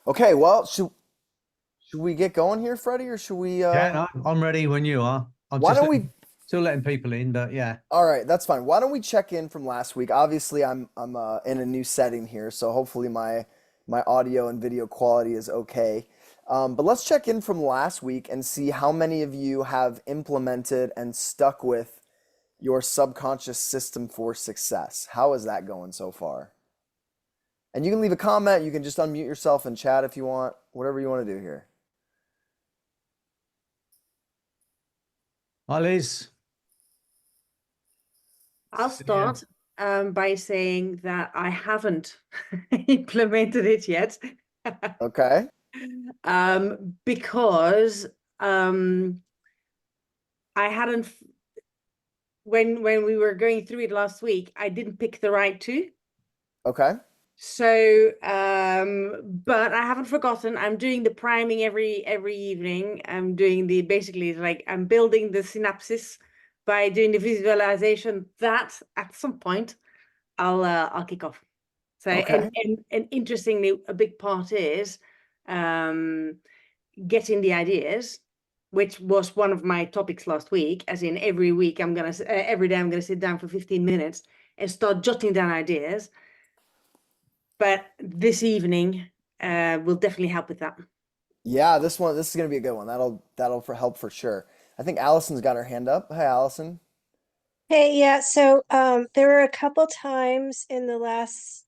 Okay, well, should we get going here, Freddie, or should we Yeah, no, I'm ready when you are. I'm why just don't we still letting people in, but yeah. all right, that's fine. Why don't we check in from last week? Obviously, I'm in a new setting here, so hopefully my audio and video quality is okay. But let's check in from last week and see how many of you have implemented and stuck with your subconscious system for success. How is that going so far? And you can leave a comment, you can just unmute yourself and chat if you want, whatever you want to do here. Hi, Liz. I'll Yeah. start by saying that I haven't implemented it yet Okay? because I hadn't when we were going through it last week, I didn't pick the right two. Okay? So, but I haven't forgotten. I'm doing the priming every evening. I'm doing the basically like I'm building the synapses by doing the visualization that at some point I'll kick off. So Okay. and interestingly, a big part is um, getting the ideas, which was one of my topics last week. As in, every week every day I'm gonna sit down for 15 minutes and start jotting down ideas. But this evening will definitely help with that. Yeah, this is gonna be a good one. That'll for help for sure. I think Allison's got her hand up. Hi, Allison. Hey, yeah, so there were a couple times in the last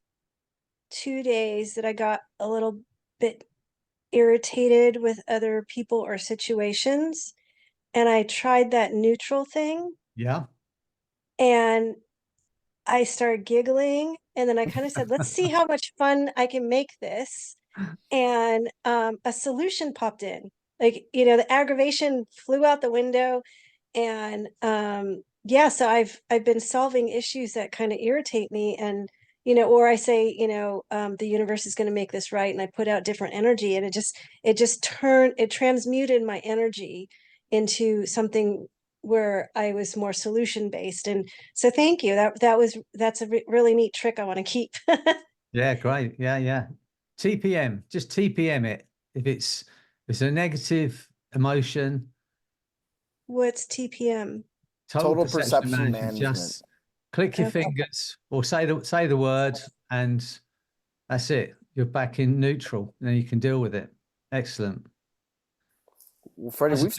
2 days that I got a little bit irritated with other people or situations, and I tried that neutral thing, Yeah. and I started giggling, and then I kind of said, let's see how much fun I can make this. And a solution popped in. Like, the aggravation flew out the window, and yeah, so I've been solving issues that kind of irritate me, and or I say, the universe is going to make this right, and I put out different energy, and it transmuted my energy into something where I was more solution based. And so thank you. That's a really neat trick I want to keep. Yeah, great. Yeah, yeah. TPM, just TPM it. If it's a negative emotion, What's TPM? total Total perception perception management, management. just click your Okay. fingers or say the word and that's it. You're back in neutral. Then you can deal with it. Excellent. Well, Freddie, That's we've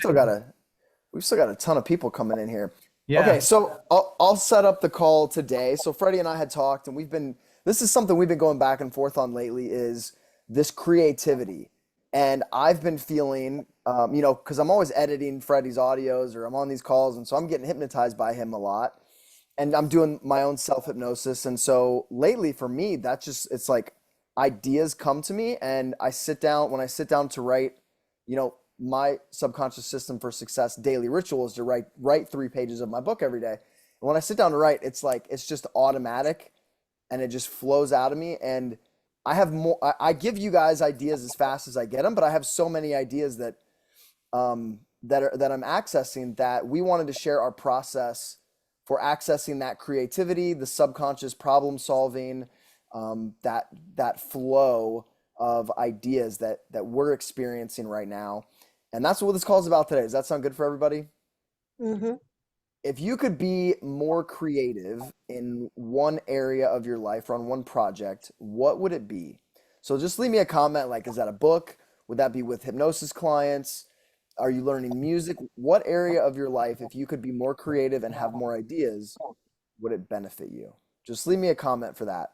still got a ton of people coming in here. Okay, yeah, so I'll set up the call today. So Freddie and I had talked, and this is something we've been going back and forth on lately is this creativity. And I've been feeling, because I'm always editing Freddie's audios or I'm on these calls, and so I'm getting hypnotized by him a lot. And I'm doing my own self hypnosis. And so lately for me, it's like ideas come to me, and when I sit down to write, my subconscious system for success daily ritual is to write 3 pages of my book every day. And when I sit down to write, it's like it's just automatic and it just flows out of me. And I give you guys ideas as fast as I get them, but I have so many ideas that I'm accessing, that we wanted to share our process for accessing that creativity, the subconscious problem solving, that flow of ideas that we're experiencing right now. And that's what this call is about today. Does that sound good for everybody? Mm-hmm. If you could be more creative in one area of your life or on one project, what would it be? So just leave me a comment like, is that a book? Would that be with hypnosis clients? Are you learning music? What area of your life, if you could be more creative and have more ideas, would it benefit you? Just leave me a comment for that.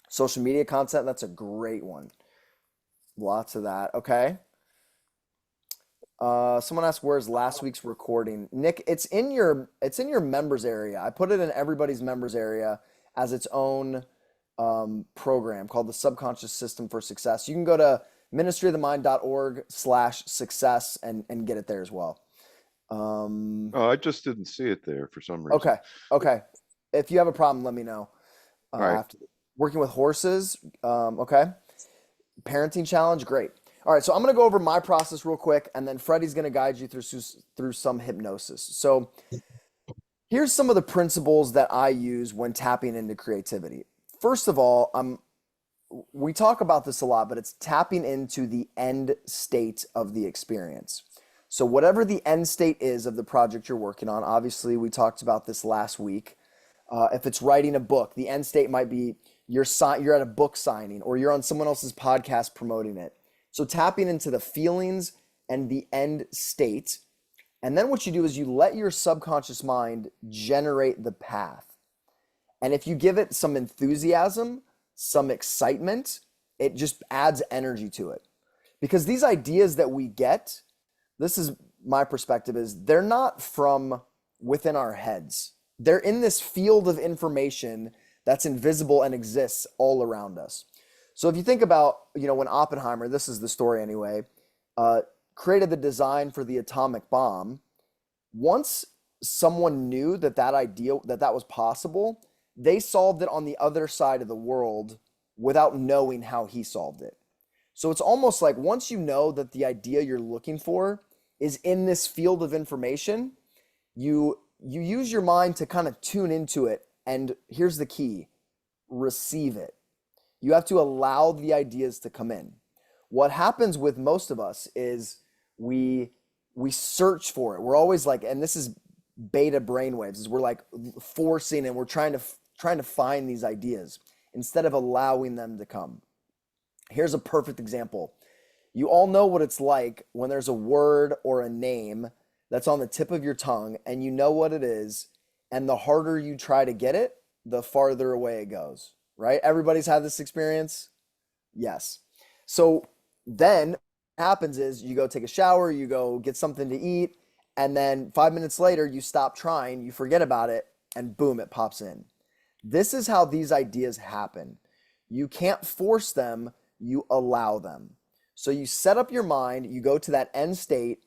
Social media content, that's a great one. Lots of that. Okay. Someone asked where's last week's recording. Nick, it's in your members area. I put it in everybody's members area as its own program called the Subconscious System for Success. You can go to ministryofthemind.org/success and get it there as well. Oh, I just didn't see it there for some reason. Okay, okay. If you have a problem, let me know. All right. After working with horses, okay. Parenting challenge, great. All right, so I'm going to go over my process real quick, and then Freddie's going to guide you through some hypnosis. So here's some of the principles that I use when tapping into creativity. First of all, we talk about this a lot, but it's tapping into the end state of the experience. So whatever the end state is of the project you're working on, obviously we talked about this last week. If it's writing a book, the end state might be you're at a book signing or you're on someone else's podcast promoting it. So tapping into the feelings and the end state. And then what you do is you let your subconscious mind generate the path. And if you give it some enthusiasm, some excitement, it just adds energy to it. Because these ideas that we get, this is my perspective, is they're not from within our heads. They're in this field of information that's invisible and exists all around us. So if you think about, when Oppenheimer, this is the story anyway, created the design for the atomic bomb, once someone knew that idea, that was possible, they solved it on the other side of the world without knowing how he solved it. So it's almost like once you know that the idea you're looking for is in this field of information, you use your mind to kind of tune into it. And here's the key: receive it. You have to allow the ideas to come in. What happens with most of us is we search for it. We're always like, and this is beta brainwaves, is we're like forcing and we're trying to find these ideas instead of allowing them to come. Here's a perfect example. You all know what it's like when there's a word or a name that's on the tip of your tongue and you know what it is, and the harder you try to get it, the farther away it goes, right? Everybody's had this experience? Yes. So then what happens is you go take a shower, you go get something to eat, and then 5 minutes later you stop trying, you forget about it, and boom, it pops in. This is how these ideas happen. You can't force them, you allow them. So you set up your mind, you go to that end state,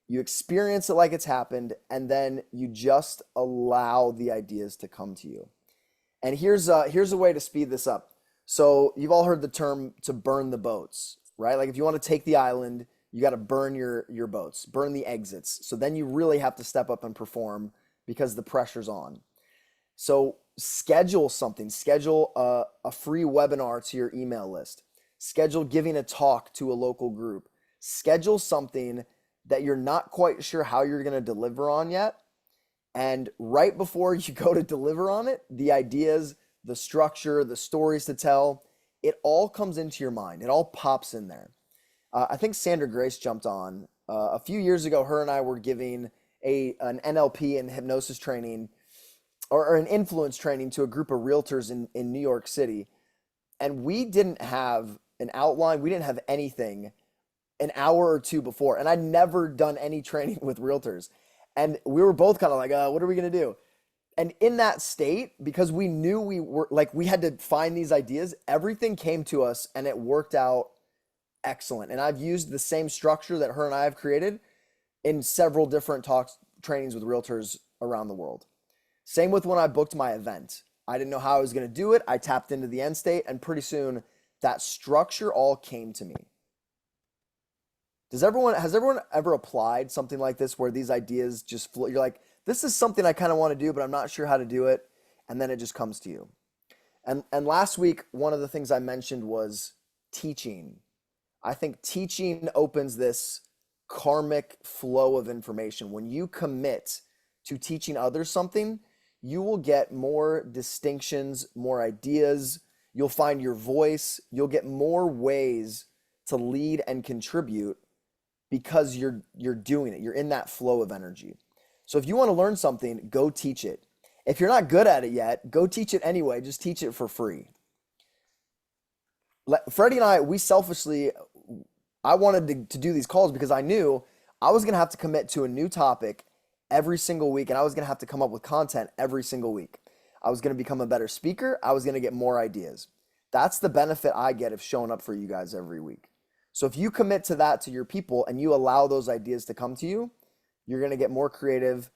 you experience it like it's happened, and then you just allow the ideas to come to you. And here's a way to speed this up. So you've all heard the term to burn the boats, right? Like if you want to take the island, you got to burn your boats, burn the exits. So then you really have to step up and perform because the pressure's on. So schedule something, schedule a free webinar to your email list, schedule giving a talk to a local group, schedule something that you're not quite sure how you're going to deliver on yet. And right before you go to deliver on it, the ideas, the structure, the stories to tell, it all comes into your mind. It all pops in there. I think Sandra Grace jumped on a few years ago. Her and I were giving an NLP and hypnosis training or an influence training to a group of realtors in New York City. And we didn't have an outline. We didn't have anything an hour or two before. And I'd never done any training with realtors. And we were both kind of like, what are we going to do? And in that state, because we knew we had to find these ideas, everything came to us and it worked out excellent. And I've used the same structure that her and I have created in several different talks, trainings with realtors around the world. Same with when I booked my event. I didn't know how I was going to do it. I tapped into the end state, and pretty soon that structure all came to me. Has everyone ever applied something like this where these ideas just flow? You're like, this is something I kind of want to do, but I'm not sure how to do it. And then it just comes to you. And last week, one of the things I mentioned was teaching. I think teaching opens this karmic flow of information. When you commit to teaching others something, you will get more distinctions, more ideas. You'll find your voice. You'll get more ways to lead and contribute because you're doing it. You're in that flow of energy. So if you want to learn something, go teach it. If you're not good at it yet, go teach it anyway. Just teach it for free. Freddie and I wanted to do these calls because I knew I was going to have to commit to a new topic every single week, and I was going to have to come up with content every single week. I was going to become a better speaker. I was going to get more ideas. That's the benefit I get of showing up for you guys every week. So if you commit to that to your people and you allow those ideas to come to you, you're going to get more creative.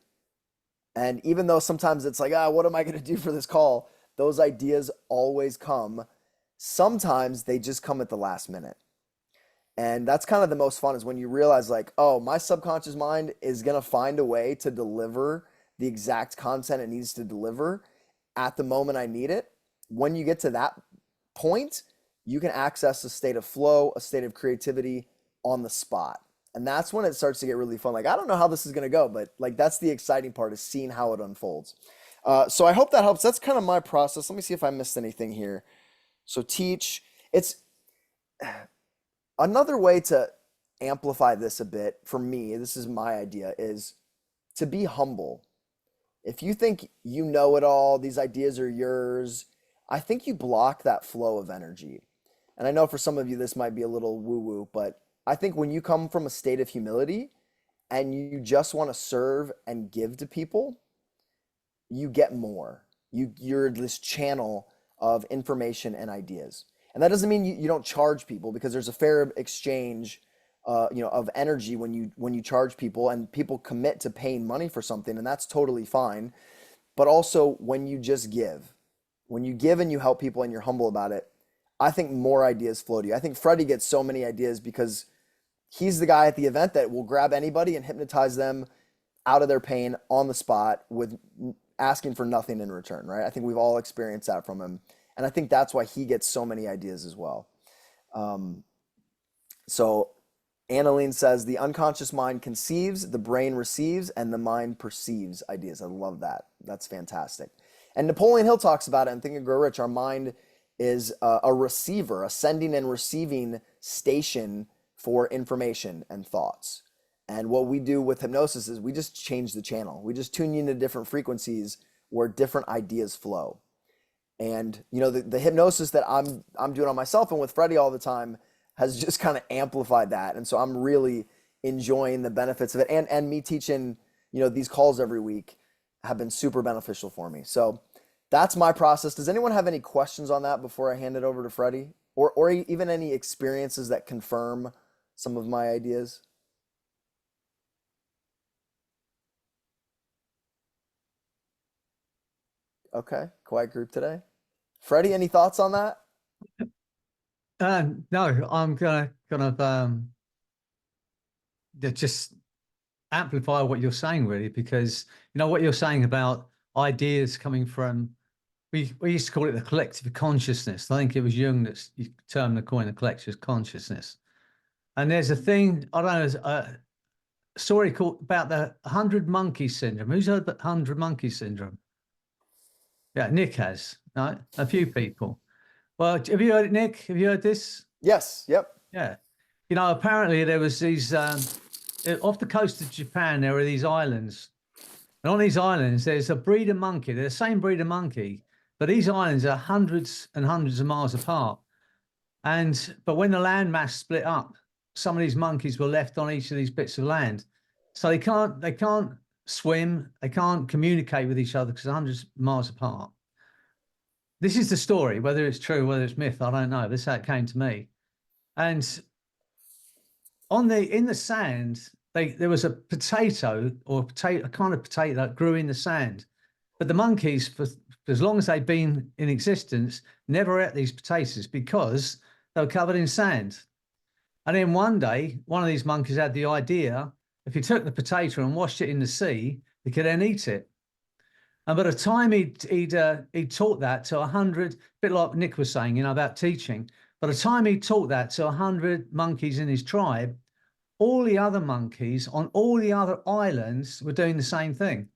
And even though sometimes it's like, what am I going to do for this call? Those ideas always come. Sometimes they just come at the last minute. And that's kind of the most fun, is when you realize like, my subconscious mind is going to find a way to deliver the exact content it needs to deliver at the moment I need it. When you get to that point, you can access a state of flow, a state of creativity on the spot. And that's when it starts to get really fun. Like, I don't know how this is going to go, but like, that's the exciting part, is seeing how it unfolds. So I hope that helps. That's kind of my process. Let me see if I missed anything here. So teach, it's another way to amplify this a bit for me. This is my idea, is to be humble. If you think you know it all, these ideas are yours, I think you block that flow of energy. And I know for some of you, this might be a little woo-woo, but I think when you come from a state of humility and you just want to serve and give to people, you get more. You're this channel of information and ideas. And that doesn't mean you don't charge people, because there's a fair exchange of energy when you charge people, and people commit to paying money for something, and that's totally fine. But also when you just give, when you give and you help people and you're humble about it, I think more ideas flow to you. I think Freddy gets so many ideas because he's the guy at the event that will grab anybody and hypnotize them out of their pain on the spot with asking for nothing in return, right? I think we've all experienced that from him. And I think that's why he gets so many ideas as well. So Annalene says, the unconscious mind conceives, the brain receives, and the mind perceives ideas. I love that. That's fantastic. And Napoleon Hill talks about it in Think and Grow Rich. Our mind is a receiver, a sending and receiving station for information and thoughts. And what we do with hypnosis is we just change the channel. We just tune you into different frequencies where different ideas flow. And the hypnosis that I'm doing on myself and with Freddy all the time has just kind of amplified that. And so I'm really enjoying the benefits of it. And me teaching, these calls every week have been super beneficial for me. So that's my process. Does anyone have any questions on that before I hand it over to Freddy? Or even any experiences that confirm some of my ideas? Okay, quiet group today. Freddy, any thoughts on that? No, I'm gonna just amplify what you're saying, really, because what you're saying about ideas coming from, we used to call it the collective consciousness. I think it was Jung that's termed the coin, the collective consciousness. And there's a thing, I don't know, a story called about the 100 monkey syndrome. Who's heard about 100 monkey syndrome? Yeah, Nick has, right? A few people. Well, have you heard it, Nick? Have you heard this? Yes. Yep. Yeah. Apparently there was these, off the coast of Japan, there were these islands. And on these islands, there's a breed of monkey. They're the same breed of monkey, but these islands are hundreds and hundreds of miles apart. But when the land mass split up, some of these monkeys were left on each of these bits of land. So they can't swim, they can't communicate with each other because they're hundreds of miles apart. This is the story. Whether it's true, whether it's myth, I don't know. This is how it came to me. And in the sand, there was a potato, or a kind of potato that grew in the sand. But the monkeys, for as long as they'd been in existence, never ate these potatoes because they were covered in sand. And then one day, one of these monkeys had the idea, if he took the potato and washed it in the sea, he could then eat it. And by the time he'd taught that to 100, a bit like Nick was saying, about teaching, by the time he taught that to 100 monkeys in his tribe, all the other monkeys on all the other islands were doing the same thing.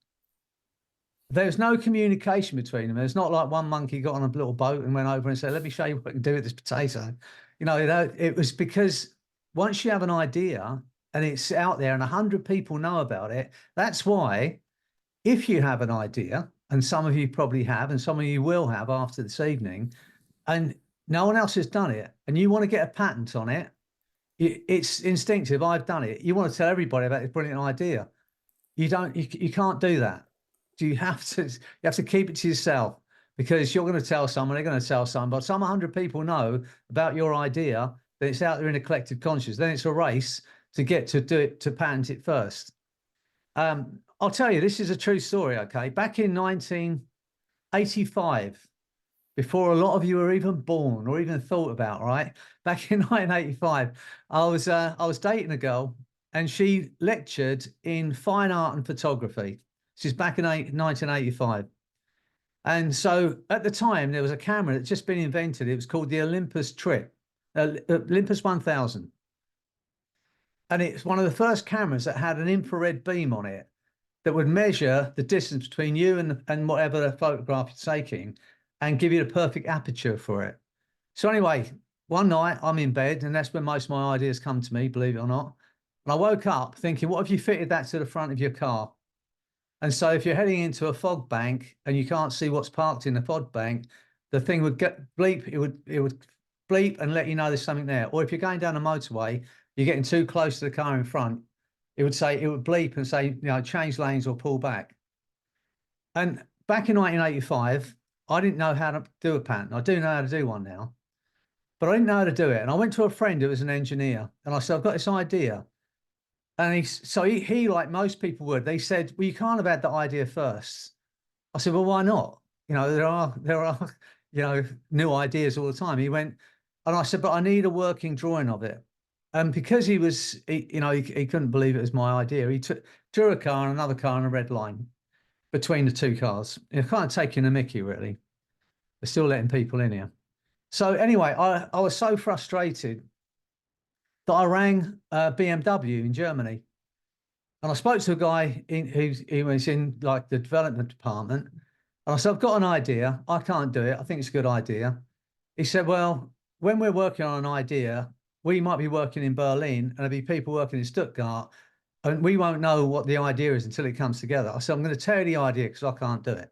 There's no communication between them. It's not like one monkey got on a little boat and went over and said, let me show you what I can do with this potato. It was because once you have an idea and it's out there and 100 people know about it, that's why if you have an idea, and some of you probably have, and some of you will have after this evening, and no one else has done it, and you want to get a patent on it, it's instinctive. I've done it. You want to tell everybody about this brilliant idea. You can't do that. You have to keep it to yourself, because you're going to tell someone, they're going to tell someone, but some 100 people know about your idea, that it's out there in a collective consciousness. Then it's a race to get to do it, to patent it first. I'll tell you, this is a true story, okay? Back in 1985, before a lot of you were even born or even thought about, right? Back in 1985, I was dating a girl, and she lectured in fine art and photography. She's back in 1985. And so at the time, there was a camera that just been invented. It was called the Olympus 1000. And it's one of the first cameras that had an infrared beam on it that would measure the distance between you and whatever the photograph you're taking and give you the perfect aperture for it. So anyway, one night I'm in bed, and that's when most of my ideas come to me, believe it or not. And I woke up thinking, what if you fitted that to the front of your car? And so if you're heading into a fog bank and you can't see what's parked in the fog bank, the thing would get bleep, it would bleep and let you know there's something there. Or if you're going down a motorway, you're getting too close to the car in front, it would bleep and say, change lanes or pull back. And back in 1985, I didn't know how to do a pattern. I do know how to do one now, but I didn't know how to do it. And I went to a friend who was an engineer, and I said, I've got this idea. And he, like most people would, they said, well, you can't have had the idea first. I said, well, why not? There are, new ideas all the time. He went, and I said, but I need a working drawing of it. And because he couldn't believe it was my idea, he drew a car and another car and a red line between the two cars. It's kind of taking a mickey, really. They're still letting people in here. So anyway, I was so frustrated that I rang BMW in Germany, and I spoke to a guy who was in like the development department, and I said, I've got an idea. I can't do it. I think it's a good idea. He said, well, when we're working on an idea, we might be working in Berlin and there'll be people working in Stuttgart, and we won't know what the idea is until it comes together. I said, I'm going to tell you the idea because I can't do it.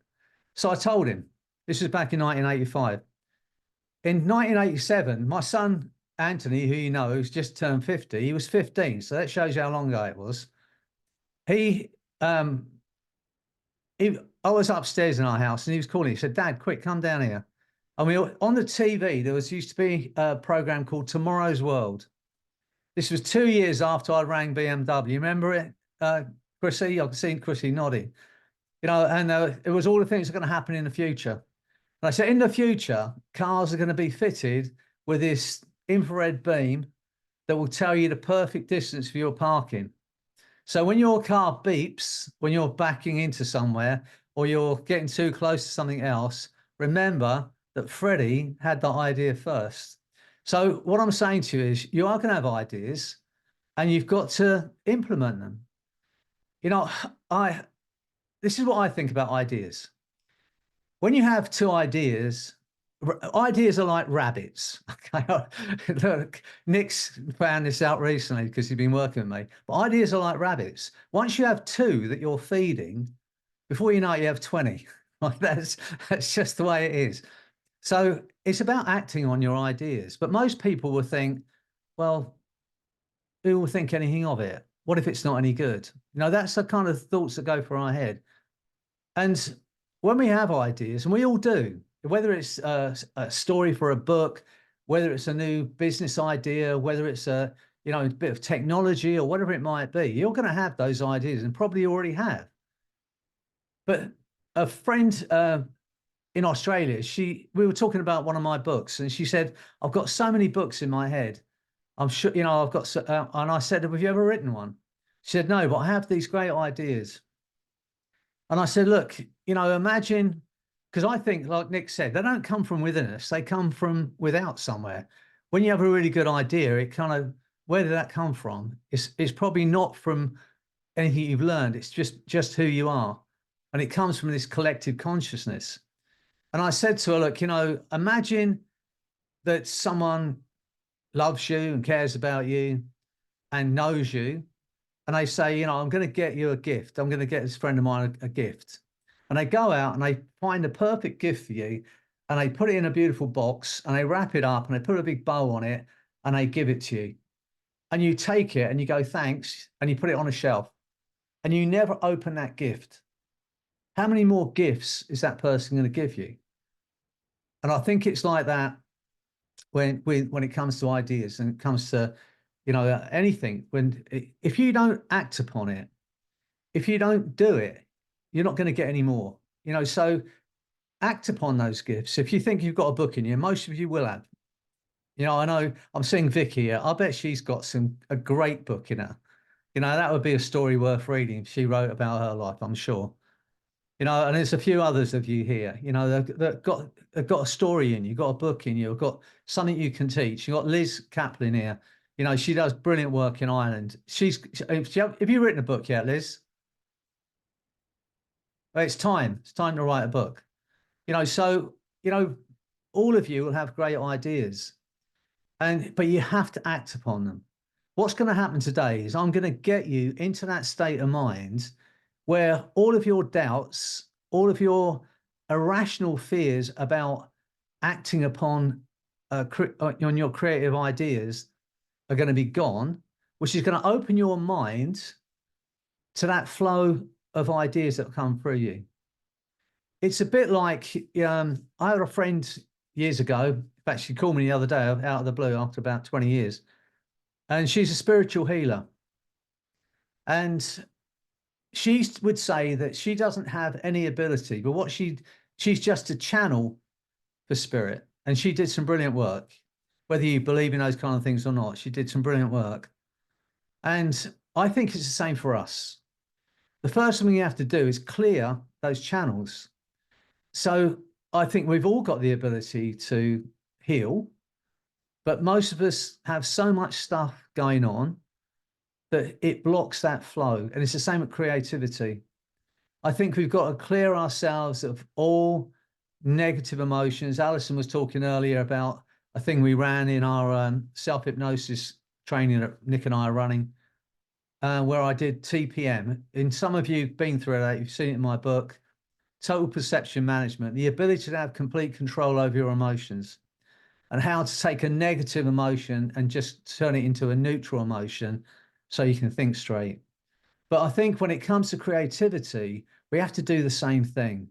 So I told him. This was back in 1985. In 1987, my son, Anthony, who you know, who's just turned 50, he was 15. So that shows you how long ago it was. I was upstairs in our house and he was calling. He said, Dad, quick, come down here. And on the TV, there used to be a program called Tomorrow's World. This was 2 years after I rang BMW. Remember it, Chrissy? I've seen Chrissy nodding. And it was all the things that are going to happen in the future. And I said, in the future, cars are going to be fitted with this infrared beam that will tell you the perfect distance for your parking. So when your car beeps, when you're backing into somewhere or you're getting too close to something else, remember that Freddy had that idea first. So what I'm saying to you is you are going to have ideas and you've got to implement them. This is what I think about ideas. When you have two ideas are like rabbits. Okay, look, Nick's found this out recently because he's been working with me. But ideas are like rabbits. Once you have two that you're feeding, before you know it, you have 20. Like that's just the way it is. So it's about acting on your ideas. But most people will think, well, who will think anything of it? What if it's not any good? That's the kind of thoughts that go through our head. And when we have ideas, and we all do, whether it's a story for a book, whether it's a new business idea, whether it's a bit of technology or whatever it might be, you're going to have those ideas and probably already have. But a friend in Australia, we were talking about one of my books, and she said, I've got so many books in my head. I'm sure, I've got, and I said, have you ever written one? She said, no, but I have these great ideas. And I said, look, imagine, because I think, like Nick said, they don't come from within us. They come from without somewhere. When you have a really good idea, it kind of, where did that come from? It's probably not from anything you've learned. It's just who you are. And it comes from this collective consciousness. And I said to her, look, imagine that someone loves you and cares about you and knows you. And they say, I'm going to get you a gift. I'm going to get this friend of mine a gift. And they go out and they find the perfect gift for you. And they put it in a beautiful box and they wrap it up and they put a big bow on it and they give it to you. And you take it and you go, thanks. And you put it on a shelf and you never open that gift. How many more gifts is that person going to give you? And I think it's like that when it comes to ideas and it comes to, anything. If you don't act upon it, if you don't do it, you're not going to get any more. So act upon those gifts. If you think you've got a book in you, most of you will have. I know I'm seeing Vicky here. I bet she's got a great book in her. That would be a story worth reading if she wrote about her life, I'm sure. You know, and there's a few others of you here, you know, they've got a story in you, got a book in you, got something you can teach. You've got Liz Kaplan here. You know, she does brilliant work in Ireland. Have you written a book yet, Liz? Well, it's time. It's time to write a book. You know, so, you know, all of you will have great ideas, but you have to act upon them. What's going to happen today is I'm going to get you into that state of mind where all of your doubts, all of your irrational fears about acting upon on your creative ideas are going to be gone, which is going to open your mind to that flow of ideas that come through you. It's a bit like, I had a friend years ago, in fact, she called me the other day out of the blue after about 20 years, and she's a spiritual healer. And she would say that she doesn't have any ability, but she's just a channel for spirit. And she did some brilliant work. Whether you believe in those kind of things or not, she did some brilliant work. And I think it's the same for us. The first thing you have to do is clear those channels. So I think we've all got the ability to heal, but most of us have so much stuff going on that it blocks that flow. And it's the same with creativity. I think we've got to clear ourselves of all negative emotions. Alison was talking earlier about a thing we ran in our self-hypnosis training that Nick and I are running, where I did TPM. And some of you have been through that, you've seen it in my book, Total Perception Management, the ability to have complete control over your emotions, and how to take a negative emotion and just turn it into a neutral emotion so you can think straight. But I think when it comes to creativity, we have to do the same thing.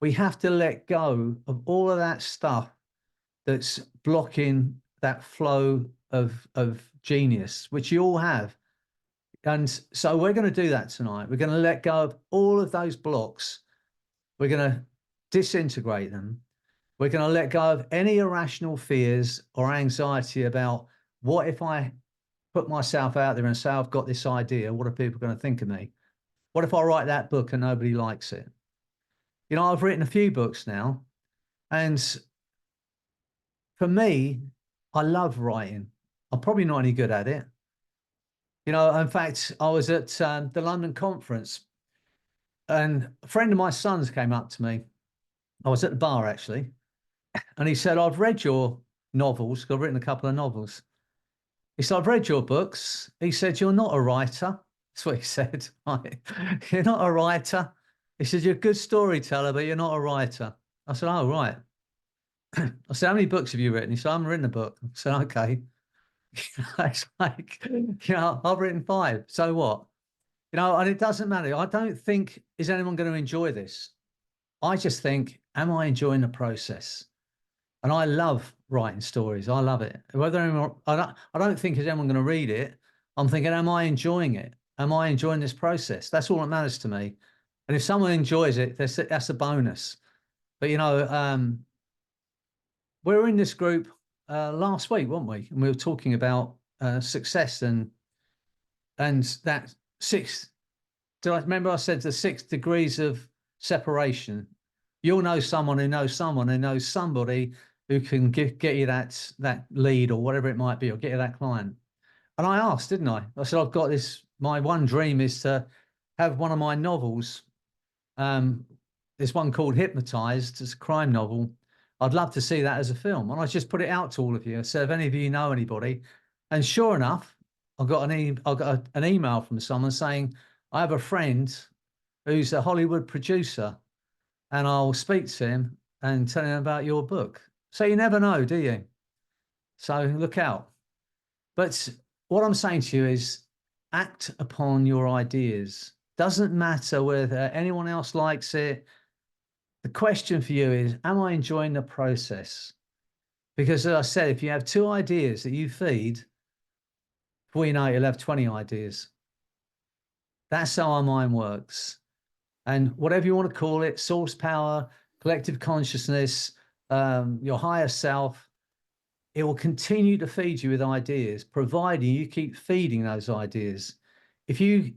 We have to let go of all of that stuff that's blocking that flow of genius, which you all have. And so we're going to do that tonight. We're going to let go of all of those blocks. We're going to disintegrate them. We're going to let go of any irrational fears or anxiety about what if I put myself out there and say, I've got this idea, what are people going to think of me? What if I write that book and nobody likes it? You know, I've written a few books now, and for me, I love writing. I'm probably not any good at it. You know, in fact, I was at the London conference, and a friend of my son's came up to me. I was at the bar, actually, and he said, I've read your novels, 'cause I've written a couple of novels. He said, I've read your books. He said, you're not a writer. That's what he said. You're not a writer. He said, you're a good storyteller, but you're not a writer. I said, oh, right. I said, how many books have you written? He said, I haven't written a book. I said, okay. It's like, you know, I've written 5. So what? You know, and it doesn't matter. I don't think, is anyone going to enjoy this? I just think, am I enjoying the process? And I love writing stories. I love it. Whether I don't think is anyone going to read it. I'm thinking, am I enjoying it? Am I enjoying this process? That's all that matters to me. And if someone enjoys it, that's a bonus. But, you know, we were in this group last week, weren't we? And we were talking about success and that 6. Do I remember I said the 6 degrees of separation? You'll know someone who knows someone who knows somebody who can get you that lead or whatever it might be, or get you that client. And I asked, didn't I? I said, I've got this, my one dream is to have one of my novels. There's one called Hypnotized. It's a crime novel. I'd love to see that as a film. And I just put it out to all of you. So if any of you know anybody, and sure enough, I got an email from someone saying, I have a friend who's a Hollywood producer, and I'll speak to him and tell him about your book. So you never know, do you? So look out. But what I'm saying to you is act upon your ideas. Doesn't matter whether anyone else likes it. The question for you is, am I enjoying the process? Because as I said, if you have 2 ideas that you feed, before you know it, you'll have 20 ideas. That's how our mind works. And whatever you want to call it, source power, collective consciousness, your higher self, it will continue to feed you with ideas, providing you keep feeding those ideas. If you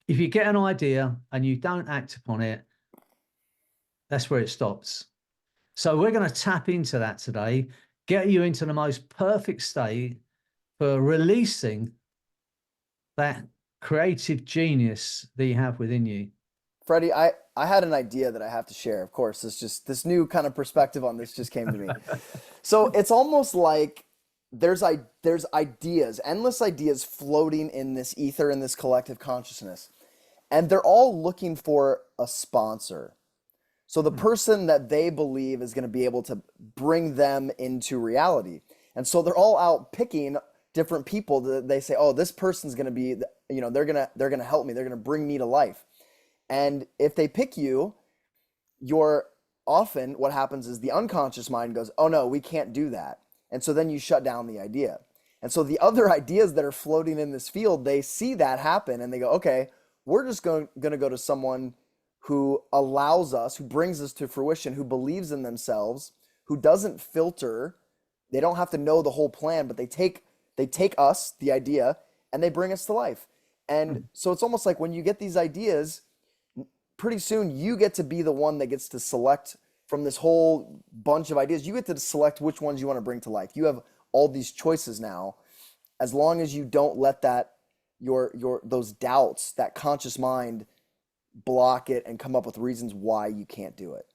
get an idea and you don't act upon it, that's where it stops. So we're going to tap into that today, get you into the most perfect state for releasing that creative genius that you have within you. Freddie, I had an idea that I have to share. Of course, this new kind of perspective on this just came to me. So it's almost like there's ideas, endless ideas floating in this ether, in this collective consciousness, and they're all looking for a sponsor. So the person that they believe is going to be able to bring them into reality. And so they're all out picking different people that they say, oh, this person's going to be, they're going to help me. They're going to bring me to life. And if they pick you, what happens is the unconscious mind goes, oh no, we can't do that. And so then you shut down the idea. And so the other ideas that are floating in this field, they see that happen and they go, okay, we're just going to go to someone who allows us, who brings us to fruition, who believes in themselves, who doesn't filter. They don't have to know the whole plan, but they take us, the idea, and they bring us to life. And so it's almost like when you get these ideas, pretty soon you get to be the one that gets to select from this whole bunch of ideas. You get to select which ones you want to bring to life. You have all these choices now, as long as you don't let that those doubts, that conscious mind, block it and come up with reasons why you can't do it.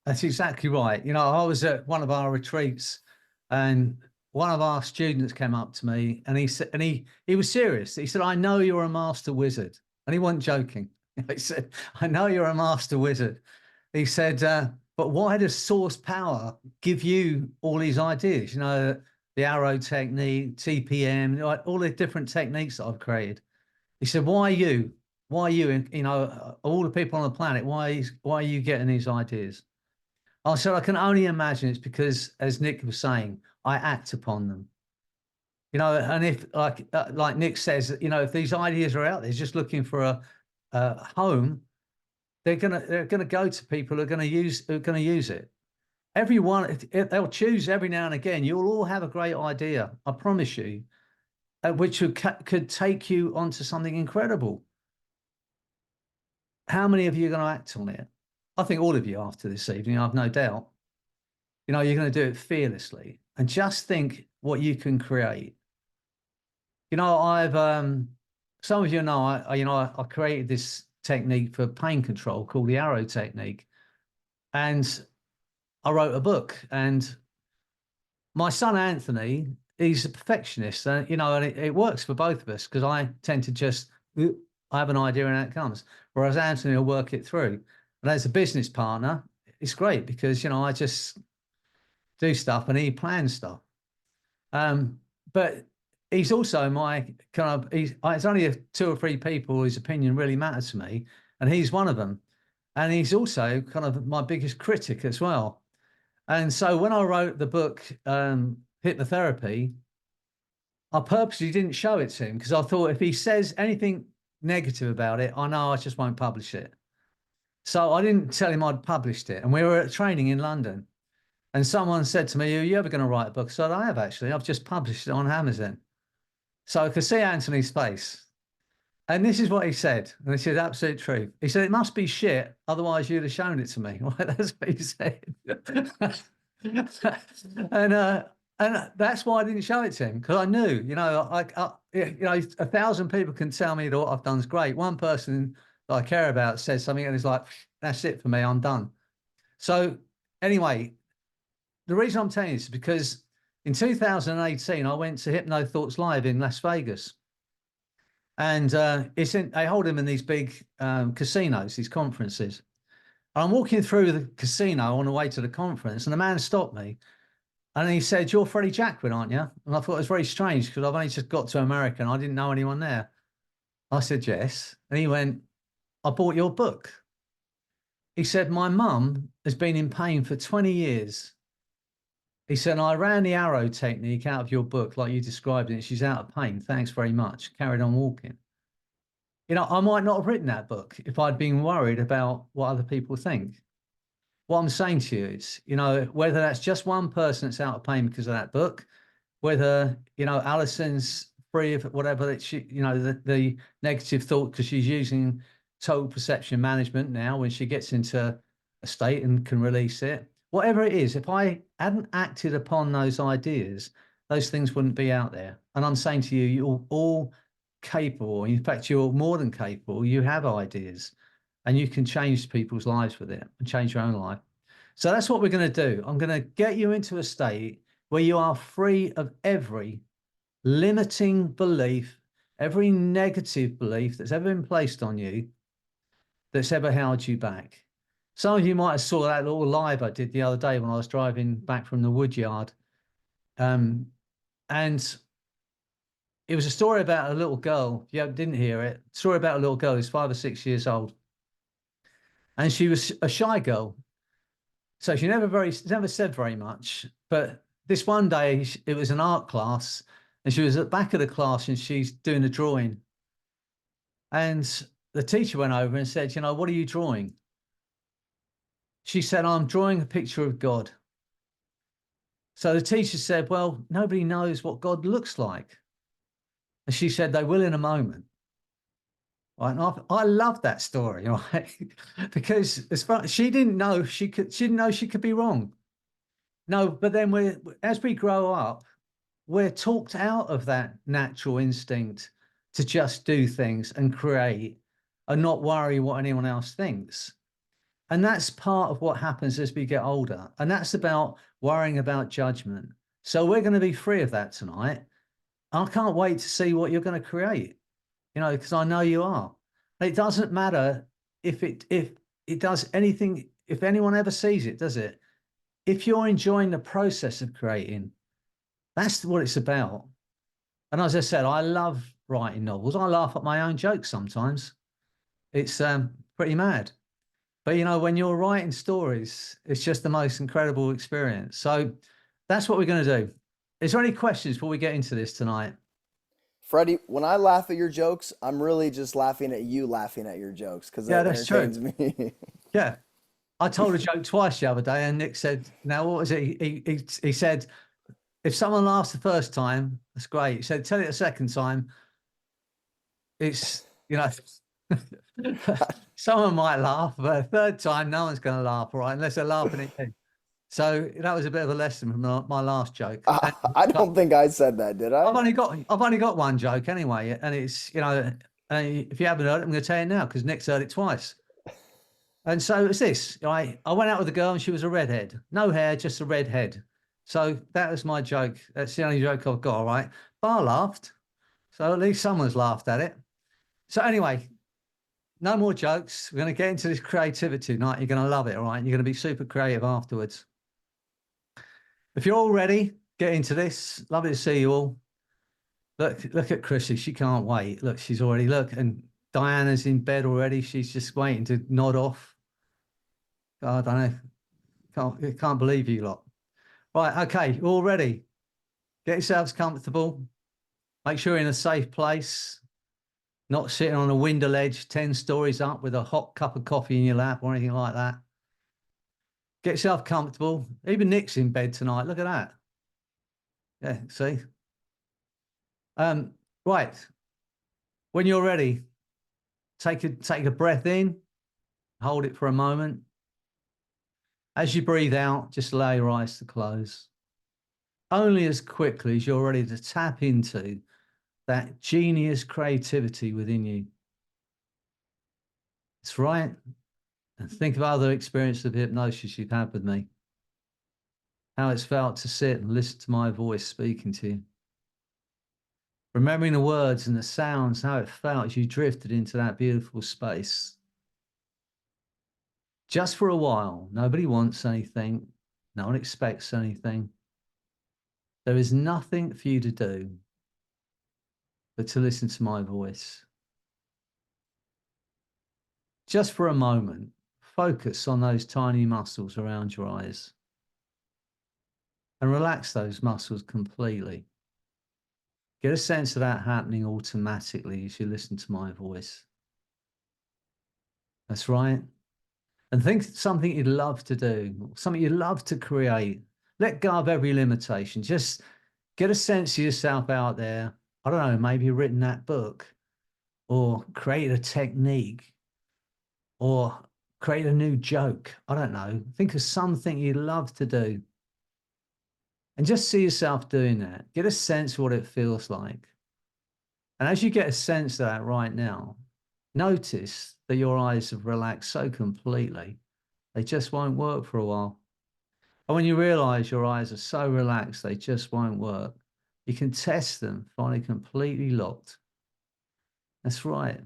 That's exactly right. I was at one of our retreats and one of our students came up to me and he said, and he was serious. He said, I know you're a master wizard. And he wasn't joking. He said, I know you're a master wizard. He said, but why does source power give you all these ideas? The arrow technique, TPM, all the different techniques that I've created. He said, why you? Why you? All the people on the planet, why are you getting these ideas? I said, I can only imagine it's because, as Nick was saying, I act upon them. And if like Nick says, if these ideas are out there, just looking for a home, they're gonna go to people who are gonna use it. Everyone, they'll choose every now and again. You'll all have a great idea, I promise you, which could take you onto something incredible. How many of you are going to act on it? I think all of you after this evening, I've no doubt. You're going to do it fearlessly and just think what you can create. I've some of you know I created this technique for pain control called the arrow technique, and I wrote a book. And my son Anthony, he's a perfectionist, and it works for both of us because I tend to just I have an idea and out it comes. Whereas Anthony will work it through. And as a business partner, it's great because, I just do stuff and he plans stuff. But he's also my it's only 2 or 3 people whose opinion really matters to me. And he's one of them. And he's also kind of my biggest critic as well. And so when I wrote the book, Hypnotherapy, I purposely didn't show it to him because I thought if he says anything negative about it, I know I just won't publish it. So I didn't tell him I'd published it. And we were at training in London. And someone said to me, are you ever going to write a book? I said, I have actually. I've just published it on Amazon. So I could see Anthony's face. And this is what he said. And this is absolute truth. He said, it must be shit. Otherwise, you'd have shown it to me. Well, that's what he said. And that's why I didn't show it to him, because I knew, 1,000 people can tell me that what I've done is great. One person that I care about says something and it's like, that's it for me, I'm done. So anyway, the reason I'm telling you this is because in 2018, I went to Hypno Thoughts Live in Las Vegas. And they hold them in these big casinos, these conferences. And I'm walking through the casino on the way to the conference, and the man stopped me. And he said, you're Freddie Jacquin, aren't you? And I thought it was very strange because I've only just got to America and I didn't know anyone there. I said, yes. And he went, I bought your book. He said, my mum has been in pain for 20 years. He said, I ran the arrow technique out of your book like you described it. She's out of pain. Thanks very much. Carried on walking. I might not have written that book if I'd been worried about what other people think. What I'm saying to you is, whether that's just one person that's out of pain because of that book, whether, Alison's free of whatever that she, the negative thought because she's using total perception management now when she gets into a state and can release it. Whatever it is, if I hadn't acted upon those ideas, those things wouldn't be out there. And I'm saying to you, you're all capable. In fact, you're more than capable. You have ideas and you can change people's lives with it and change your own life. So that's what we're going to do. I'm going to get you into a state where you are free of every limiting belief, every negative belief that's ever been placed on you that's ever held you back. Some of you might have saw that little live I did the other day when I was driving back from the woodyard. And it was a story about a little girl. If you didn't hear it, story about a little girl who's 5 or 6 years old. And she was a shy girl. So she never said very much. But this one day, it was an art class, and she was at the back of the class and she's doing a drawing. And the teacher went over and said, what are you drawing? She said, I'm drawing a picture of God. So the teacher said, well, nobody knows what God looks like. And she said, they will in a moment. Right? And I love that story, right? Because as far she didn't know she could be wrong. No, but then as we grow up, we're talked out of that natural instinct to just do things and create and not worry what anyone else thinks. And that's part of what happens as we get older. And that's about worrying about judgment. So we're going to be free of that tonight. I can't wait to see what you're going to create, because I know you are. It doesn't matter if it does anything, if anyone ever sees it, does it? If you're enjoying the process of creating, that's what it's about. And as I said, I love writing novels. I laugh at my own jokes sometimes. It's pretty mad. But, when you're writing stories, it's just the most incredible experience. So that's what we're going to do. Is there any questions before we get into this tonight? Freddie, when I laugh at your jokes, I'm really just laughing at you laughing at your jokes because that entertains me. Yeah. I told a joke twice the other day and Nick said, now what was it? He said, if someone laughs the first time, that's great. He said, tell it a second time. It's, someone might laugh, but a third time, no one's going to laugh, right? Unless they're laughing at you. So that was a bit of a lesson from my last joke. I don't think I said that, did I? I've only got one joke anyway, and it's if you haven't heard it, I'm going to tell you now because Nick's heard it twice. And so it's this. I went out with a girl and she was a redhead, no hair, just a red head. So that was my joke. That's the only joke I've got. All right, Bar laughed, so at least someone's laughed at it. So anyway, no more jokes. We're going to get into this creativity tonight. You're going to love it, all right? You're going to be super creative afterwards. If you're all ready, get into this. Lovely to see you all. Look at Chrissy. She can't wait. Look, she's already, and Diana's in bed already. She's just waiting to nod off. I don't know. Can't believe you lot. Right, okay, you all ready? Get yourselves comfortable. Make sure you're in a safe place. Not sitting on a window ledge 10 stories up with a hot cup of coffee in your lap or anything like that. Get yourself comfortable. Even Nick's in bed tonight. Look at that. Yeah, see? Right. When you're ready, take a breath in, hold it for a moment. As you breathe out, just allow your eyes to close. Only as quickly as you're ready to tap into that genius creativity within you. That's right. And think of other experiences of hypnosis you've had with me. How it's felt to sit and listen to my voice speaking to you. Remembering the words and the sounds, how it felt as you drifted into that beautiful space. Just for a while, nobody wants anything. No one expects anything. There is nothing for you to do but to listen to my voice. Just for a moment, focus on those tiny muscles around your eyes and relax those muscles completely. Get a sense of that happening automatically as you listen to my voice. That's right. And think something you'd love to do, something you'd love to create. Let go of every limitation. Just get a sense of yourself out there. I don't know, maybe written that book or create a technique or create a new joke. I don't know. Think of something you love to do. And just see yourself doing that. Get a sense of what it feels like. And as you get a sense of that right now, notice that your eyes have relaxed so completely, they just won't work for a while. And when you realize your eyes are so relaxed, they just won't work, you can test them, finally completely locked. That's right.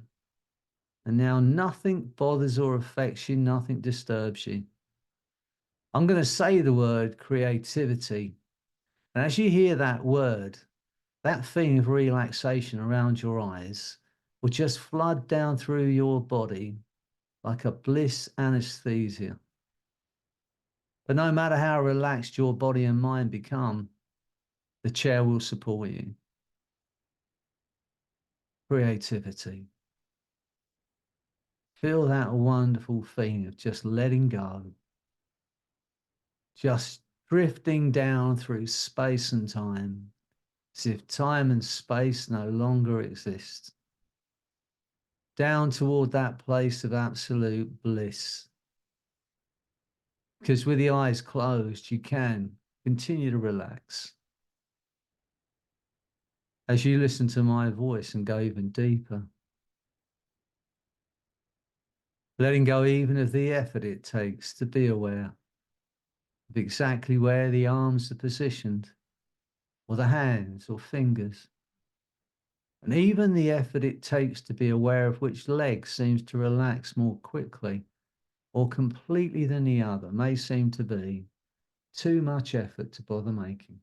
And now nothing bothers or affects you, nothing disturbs you. I'm going to say the word creativity. And as you hear that word, that feeling of relaxation around your eyes will just flood down through your body like a bliss anesthesia. But no matter how relaxed your body and mind become, the chair will support you. Creativity. Feel that wonderful feeling of just letting go, just drifting down through space and time, as if time and space no longer exist. Down toward that place of absolute bliss. Because with the eyes closed, you can continue to relax. As you listen to my voice and go even deeper. Letting go even of the effort it takes to be aware of exactly where the arms are positioned, or the hands or fingers. And even the effort it takes to be aware of which leg seems to relax more quickly or completely than the other may seem to be too much effort to bother making.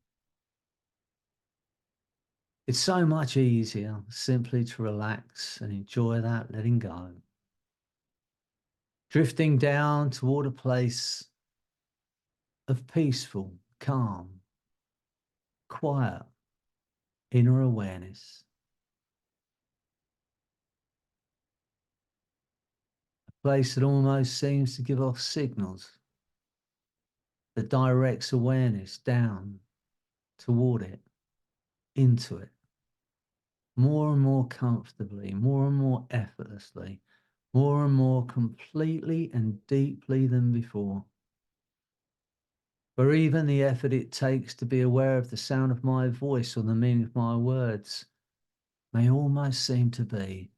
It's so much easier simply to relax and enjoy that letting go. Drifting down toward a place of peaceful, calm, quiet, inner awareness. A place that almost seems to give off signals that directs awareness down toward it, into it, more and more comfortably, more and more effortlessly, more and more completely and deeply than before. Where even the effort it takes to be aware of the sound of my voice or the meaning of my words may almost seem to be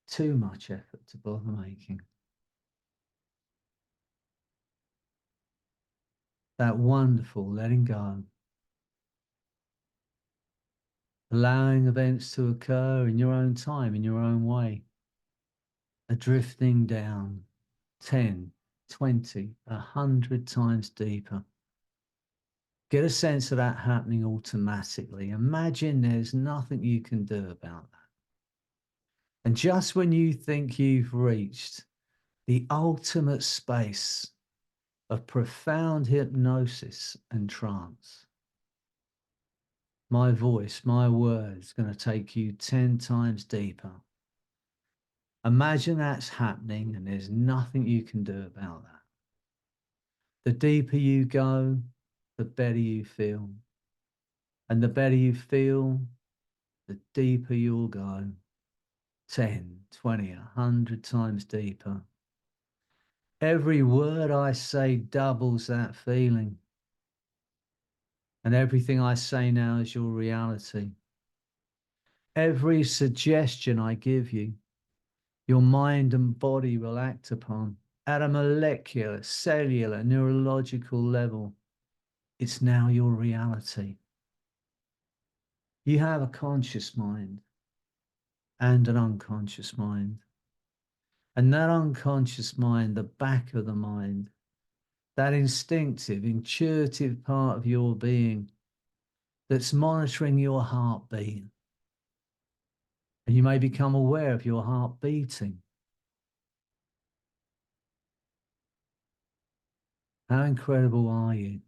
too much effort to bother making. That wonderful letting go, allowing events to occur in your own time, in your own way, a drifting down 10, 20, 100 times deeper. Get a sense of that happening automatically. Imagine there's nothing you can do about that. And just when you think you've reached the ultimate space of profound hypnosis and trance, my voice, my words, going to take you 10 times deeper. Imagine that's happening and there's nothing you can do about that. The deeper you go, the better you feel. And the better you feel, the deeper you'll go. 10, 20, 100 times deeper. Every word I say doubles that feeling. And everything I say now is your reality. Every suggestion I give you, your mind and body will act upon at a molecular, cellular, neurological level. It's now your reality. You have a conscious mind and an unconscious mind. And that unconscious mind, the back of the mind, that instinctive, intuitive part of your being that's monitoring your heartbeat. And you may become aware of your heart beating. How incredible are you?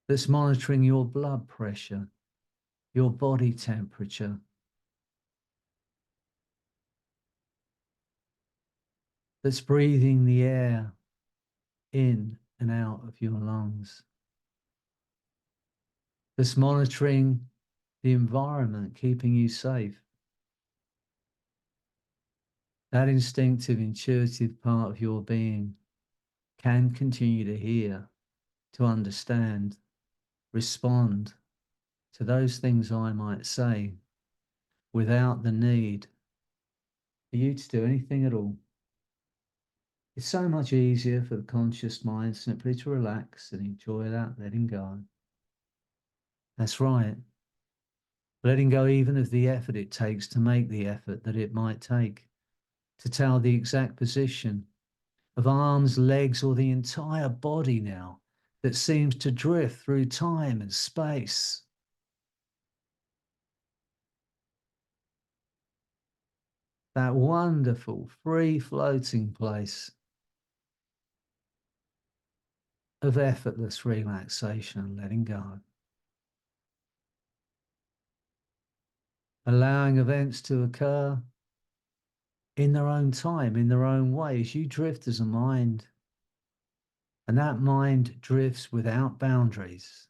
That's monitoring your blood pressure, your body temperature. That's breathing the air in and out of your lungs. That's monitoring the environment, keeping you safe. that instinctive, intuitive part of your being can continue to hear, to understand, respond to those things I might say without the need for you to do anything at all. It's so much easier for the conscious mind simply to relax and enjoy that letting go. That's right. Letting go even of the effort it takes to make the effort that it might take to tell the exact position of arms, legs, or the entire body now that seems to drift through time and space. That wonderful, free-floating place of effortless relaxation and letting go. Allowing events to occur in their own time, in their own ways. You drift as a mind, and that mind drifts without boundaries,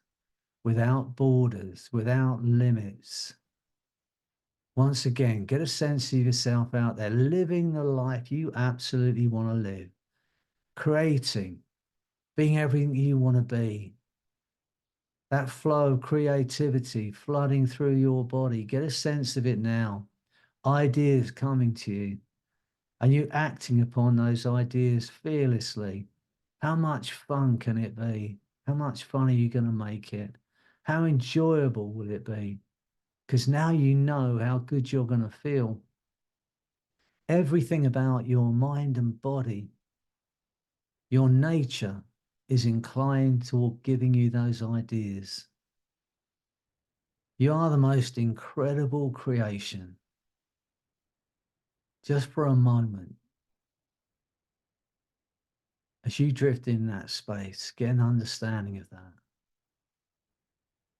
without borders, without limits. Once again, get a sense of yourself out there, living the life you absolutely want to live, creating, being everything you want to be. That flow of creativity flooding through your body. Get a sense of it now. Ideas coming to you, and you acting upon those ideas fearlessly. How much fun can it be? How much fun are you going to make it? How enjoyable will it be? Because now you know how good you're going to feel. Everything about your mind and body, your nature is inclined toward giving you those ideas. You are the most incredible creation. Just for a moment, as you drift in that space, get an understanding of that.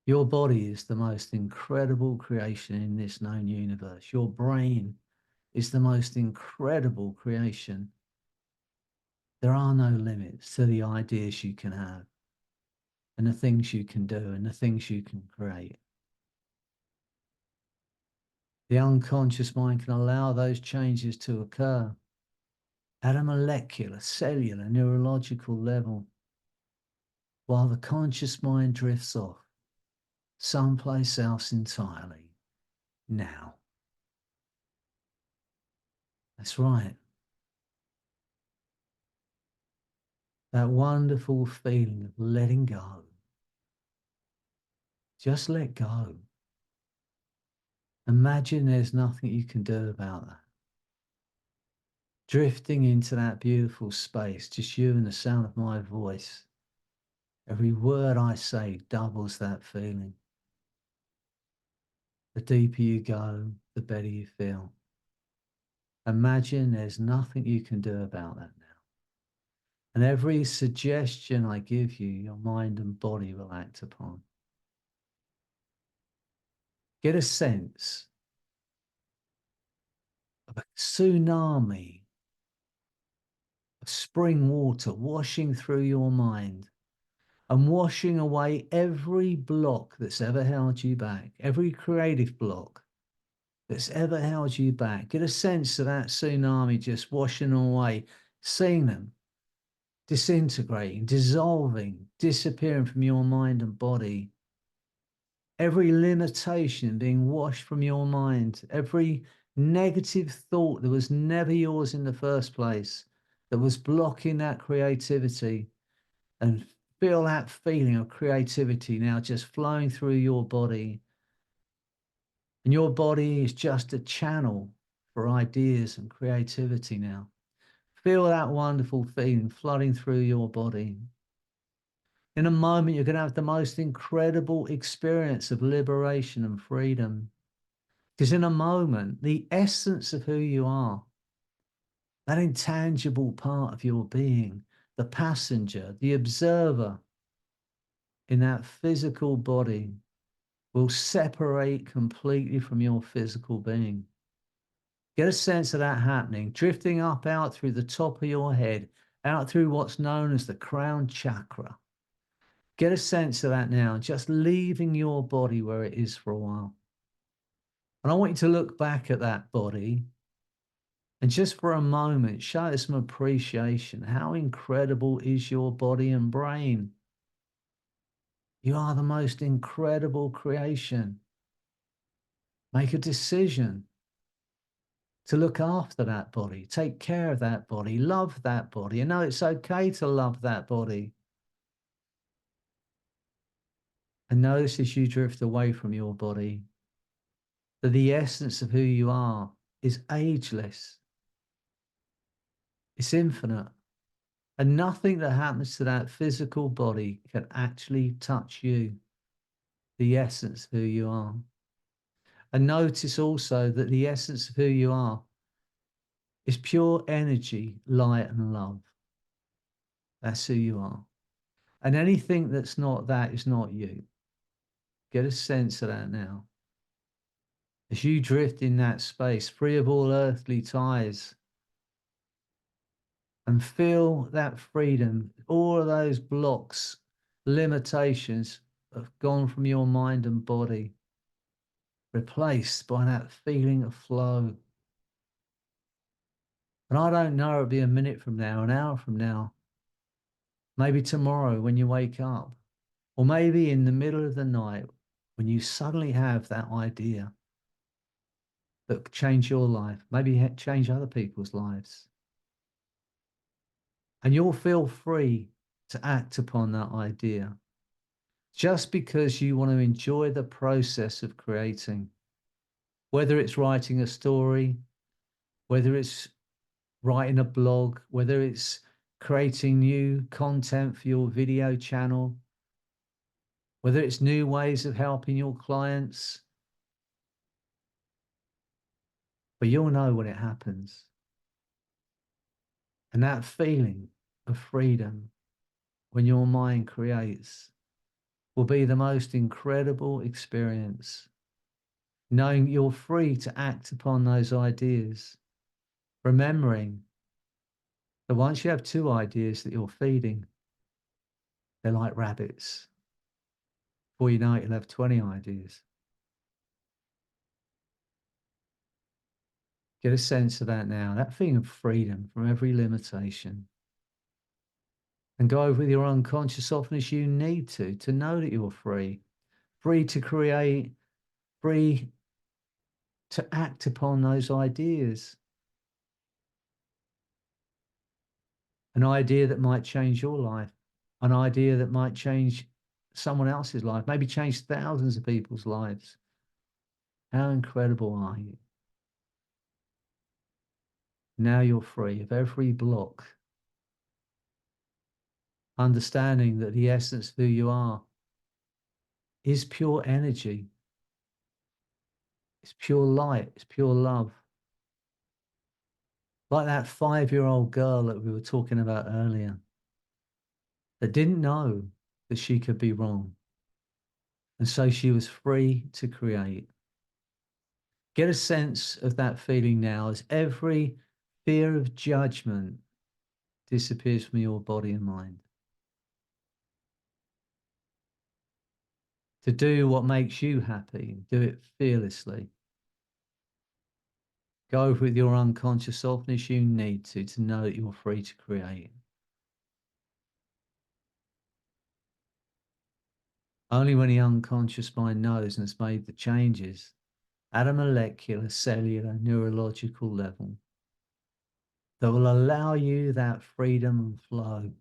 Your body is the most incredible creation in this known universe. Your brain is the most incredible creation. There are no limits to the ideas you can have and the things you can do and the things you can create. The unconscious mind can allow those changes to occur at a molecular, cellular, neurological level, while the conscious mind drifts off someplace else entirely now. That's right. That wonderful feeling of letting go. Just let go. Imagine there's nothing you can do about that. Drifting into that beautiful space, just you and the sound of my voice. Every word I say doubles that feeling. The deeper you go, the better you feel. Imagine there's nothing you can do about that now. And every suggestion I give you, your mind and body will act upon. Get a sense of a tsunami of spring water washing through your mind and washing away every block that's ever held you back, every creative block that's ever held you back. Get a sense of that tsunami just washing away, seeing them disintegrating, dissolving, disappearing from your mind and body. Every limitation being washed from your mind, every negative thought that was never yours in the first place, that was blocking that creativity, and feel that feeling of creativity now just flowing through your body. And your body is just a channel for ideas and creativity now. Feel that wonderful feeling flooding through your body. In a moment, you're going to have the most incredible experience of liberation and freedom. Because in a moment, the essence of who you are, that intangible part of your being, the passenger, the observer in that physical body, will separate completely from your physical being. Get a sense of that happening, drifting up out through the top of your head, out through what's known as the crown chakra. Get a sense of that now, just leaving your body where it is for a while. And I want you to look back at that body And just for a moment, show it some appreciation. How incredible is your body and brain? You are the most incredible creation. Make a decision to look after that body, take care of that body, love that body, and know it's okay to love that body. And notice as you drift away from your body that the essence of who you are is ageless. It's infinite. And nothing that happens to that physical body can actually touch you, the essence of who you are. And notice also that the essence of who you are is pure energy, light, and love. That's who you are. And anything that's not that is not you. Get a sense of that now. As you drift in that space, free of all earthly ties, and feel that freedom, all of those blocks, limitations have gone from your mind and body, replaced by that feeling of flow. And I don't know, it'll be a minute from now, an hour from now, maybe tomorrow when you wake up, or maybe in the middle of the night when you suddenly have that idea that could change your life, maybe change other people's lives. And you'll feel free to act upon that idea just because you want to enjoy the process of creating, whether it's writing a story, whether it's writing a blog, whether it's creating new content for your video channel, whether it's new ways of helping your clients. But you'll know when it happens. And that feeling of freedom when your mind creates will be the most incredible experience, knowing you're free to act upon those ideas, remembering that once you have 2 ideas that you're feeding, they're like rabbits. Before you know it, you'll have 20 ideas. Get a sense of that now, that feeling of freedom from every limitation. And go over with your unconscious often as you need to know that you're free. Free to create, free to act upon those ideas. An idea that might change your life, an idea that might change someone else's life, maybe change thousands of people's lives. How incredible are you? Now you're free of every block, understanding that the essence of who you are is pure energy. It's pure light. It's pure love. Like that 5-year-old girl that we were talking about earlier that didn't know that she could be wrong. And so she was free to create. Get a sense of that feeling now as every fear of judgment disappears from your body and mind. To do what makes you happy, do it fearlessly. Go over with your unconscious often as you need to know that you're free to create. Only when the unconscious mind knows and has made the changes at a molecular, cellular, neurological level that will allow you that freedom and flow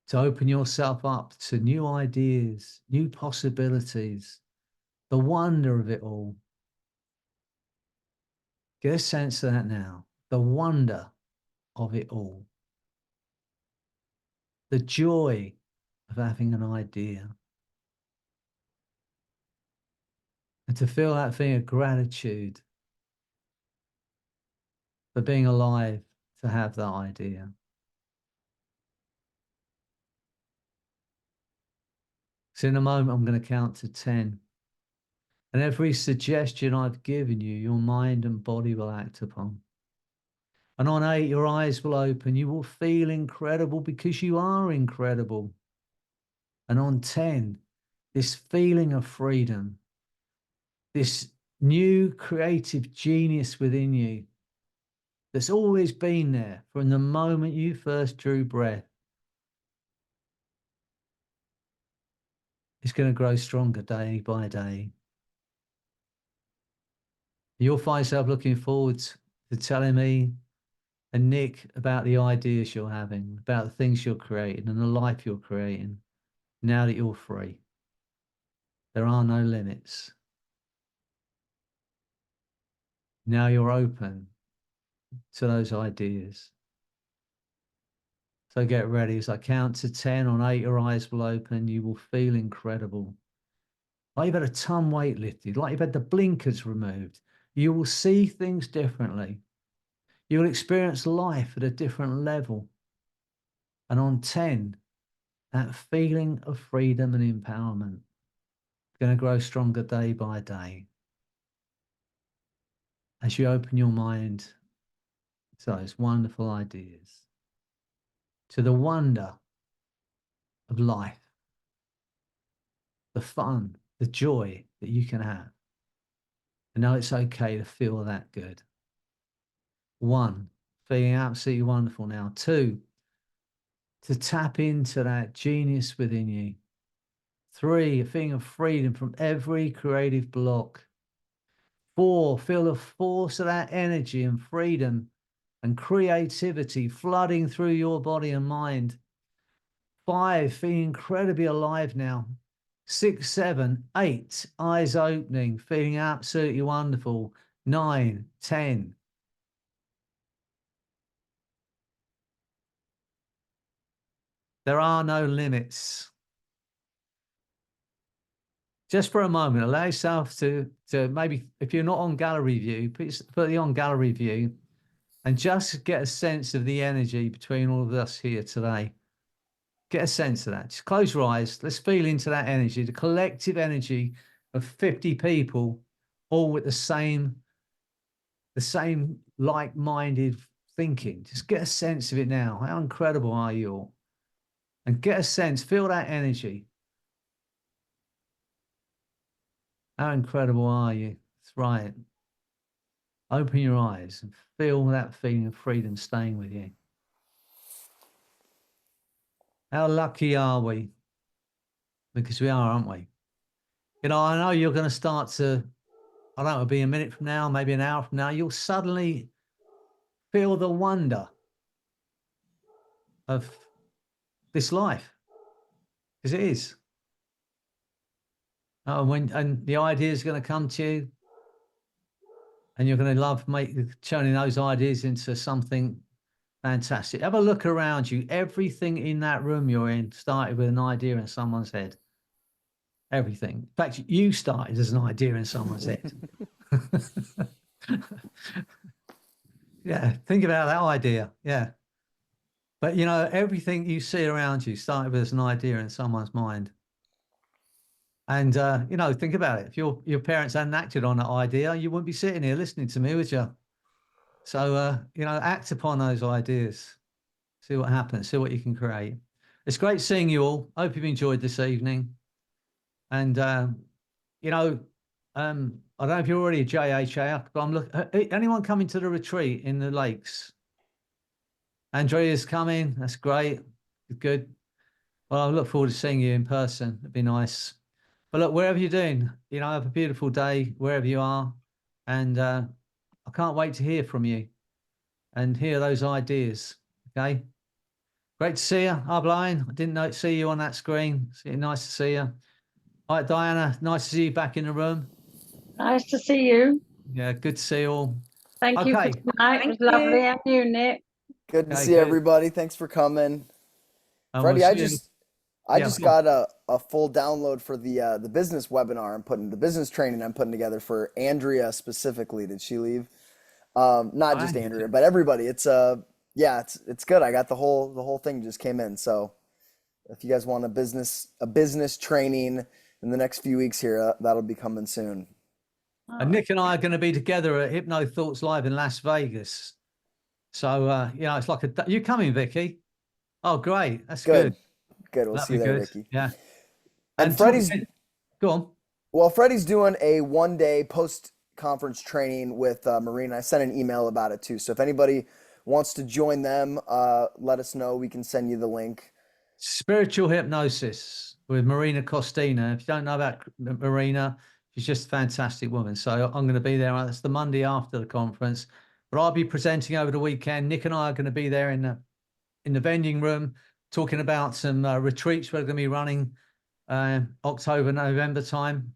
to open yourself up to new ideas, new possibilities, the wonder of it all. Get a sense of that now, the wonder of it all, the joy of having an idea. And to feel that feeling of gratitude for being alive to have that idea. So in a moment, I'm going to count to 10. And every suggestion I've given you, your mind and body will act upon. And on 8, your eyes will open. You will feel incredible because you are incredible. And on 10, this feeling of freedom, this new creative genius within you that's always been there from the moment you first drew breath. It's going to grow stronger day by day. You'll find yourself looking forward to telling me and Nick about the ideas you're having, about the things you're creating and the life you're creating now that you're free. There are no limits. Now you're open to those ideas. So get ready. As I count to 10, on 8, your eyes will open. You will feel incredible. Like you've had a ton weight lifted, like you've had the blinkers removed. You will see things differently. You will experience life at a different level. And on 10, that feeling of freedom and empowerment is going to grow stronger day by day. As you open your mind to those wonderful ideas, to the wonder of life, the fun, the joy that you can have. And know it's okay to feel that good. 1, feeling absolutely wonderful now. 2, to tap into that genius within you. 3, a feeling of freedom from every creative block. 4, feel the force of that energy and freedom and creativity flooding through your body and mind. 5, feeling incredibly alive now. 6, 7, 8, eyes opening, feeling absolutely wonderful. 9, 10. There are no limits. Just for a moment, allow yourself to maybe, if you're not on gallery view, put it on gallery view and just get a sense of the energy between all of us here today. Get a sense of that. Just close your eyes. Let's feel into that energy, the collective energy of 50 people, all with the same like-minded thinking. Just get a sense of it now. How incredible are you all? And get a sense, feel that energy. How incredible are you? That's right. Open your eyes and feel that feeling of freedom staying with you. How lucky are we? Because we are, aren't we? You know, I know you're going to start to, I don't know, it'll be a minute from now, maybe an hour from now, you'll suddenly feel the wonder of this life. Because it is. And the idea is going to come to you, and you're going to love turning those ideas into something fantastic. Have a look around you. Everything in that room you're in started with an idea in someone's head. Everything. In fact, you started as an idea in someone's head. Yeah, think about that idea. Yeah. But, you know, everything you see around you started with an idea in someone's mind. And, you know, think about it. If your parents hadn't acted on that idea, you wouldn't be sitting here listening to me, would you? So, you know, act upon those ideas. See what happens. See what you can create. It's great seeing you all. Hope you've enjoyed this evening. And, you know, I don't know if you're already a JHA, but I'm looking. Anyone coming to the retreat in the lakes? Andrea's coming. That's great. Good. Well, I look forward to seeing you in person. It'd be nice. But look, wherever you're doing, you know, have a beautiful day wherever you are. And I can't wait to hear from you and hear those ideas. Okay. Great to see you. Hi, Blind. I didn't see you on that screen. Nice to see you. All right, Diana. Nice to see you back in the room. Nice to see you. Yeah, good to see you all. Thank you for tonight. It was lovely. And you, Nick. Good to see everybody. Thanks for coming. And Freddie, we'll I just got a full download for the business webinar the business training I'm putting together for Andrea specifically. Did she leave? Not just Andrea, but everybody. It's yeah, it's good. I got the whole thing just came in. So if you guys want a business training in the next few weeks here, that'll be coming soon. And Nick and I are going to be together at Hypno Thoughts Live in Las Vegas. So you know, it's like you coming, Vicky? Oh, great. That's good. Good. We'll see you there, Vicky. Yeah. And Freddie's go on. Well, Freddie's doing a 1-day post conference training with Marina. I sent an email about it too. So if anybody wants to join them, let us know. We can send you the link. Spiritual hypnosis with Marina Costina. If you don't know about Marina, she's just a fantastic woman. So I'm going to be there. That's the Monday after the conference. But I'll be presenting over the weekend. Nick and I are going to be there in the vending room talking about some retreats we're going to be running October, November time.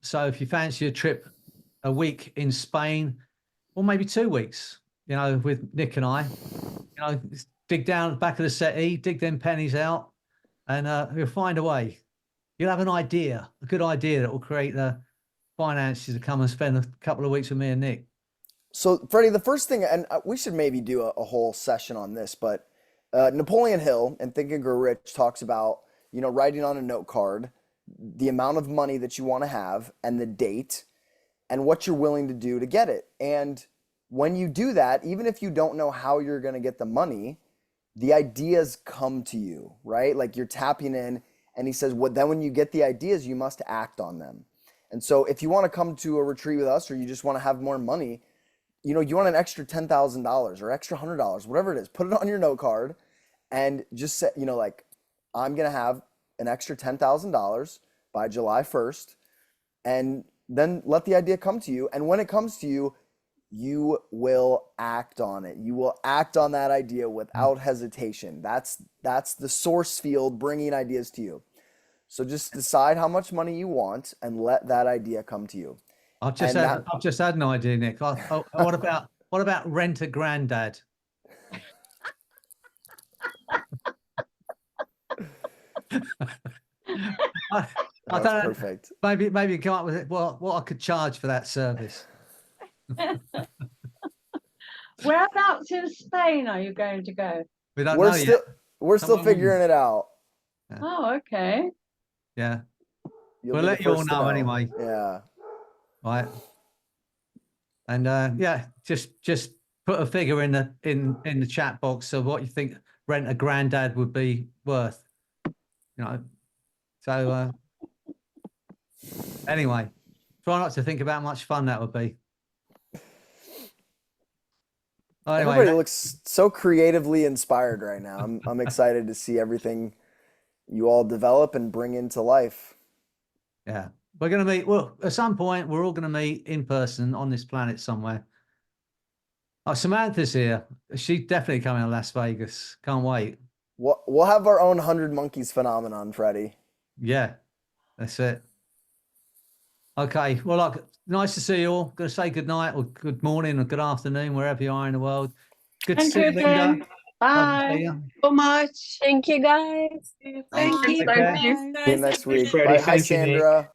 So if you fancy a trip, a week in Spain, or maybe 2 weeks, you know, with Nick and I, you know, dig down the back of the settee, dig them pennies out, and you'll find a way. You'll have an idea, a good idea that will create the finances to come and spend a couple of weeks with me and Nick. So, Freddie, the first thing, and we should maybe do a whole session on this, but Napoleon Hill in Think and Grow Rich talks about, you know, writing on a note card the amount of money that you want to have and the date and what you're willing to do to get it. And when you do that, even if you don't know how you're going to get the money, the ideas come to you, right? Like you're tapping in, and he says, well, then when you get the ideas, you must act on them. And so if you want to come to a retreat with us, or you just want to have more money, you know, you want an extra $10,000 or extra $100, whatever it is, put it on your note card and just say, you know, like, I'm going to have an extra $10,000 by July 1st, and then let the idea come to you. And when it comes to you, you will act on it. You will act on that idea without hesitation. That's the source field bringing ideas to you. So just decide how much money you want and let that idea come to you. I've just had an idea, Nick. What about rent a granddad? I don't know. Perfect. Maybe come up with it. What I could charge for that service. Whereabouts in Spain are you going to go? We don't know yet. We're still figuring it out. Yeah. Oh, okay. Yeah. You'll We'll be let the you all first to know anyway. Yeah. Right. And yeah, just put a figure in the chat box of what you think rent a granddad would be worth. You know. So anyway, try not to think about how much fun that would be. Anyway, everybody looks so creatively inspired right now. I'm excited to see everything you all develop and bring into life. Yeah. We're going to meet, well, at some point, we're all going to meet in person on this planet somewhere. Oh, Samantha's here. She's definitely coming to Las Vegas. Can't wait. We'll have our own 100 Monkeys phenomenon, Freddie. Yeah, that's it. Okay. Well, like, nice to see you all. Going to say good night or good morning or good afternoon, wherever you are in the world. Good to see you, Linda. Bye. So much. Thank you, guys. Thank you. Take care. See you next week. Freddie, Bye. Hi, thank you, Nick. Sandra.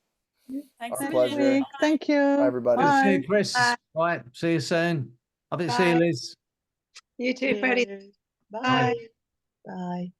Thanks Our so pleasure. much. Thank you. Bye, everybody. Good to see Bye. you, Chris. Bye. Right. See you soon. I'll be see you, Bye. Liz. You too, Freddie. Bye. Bye. Bye.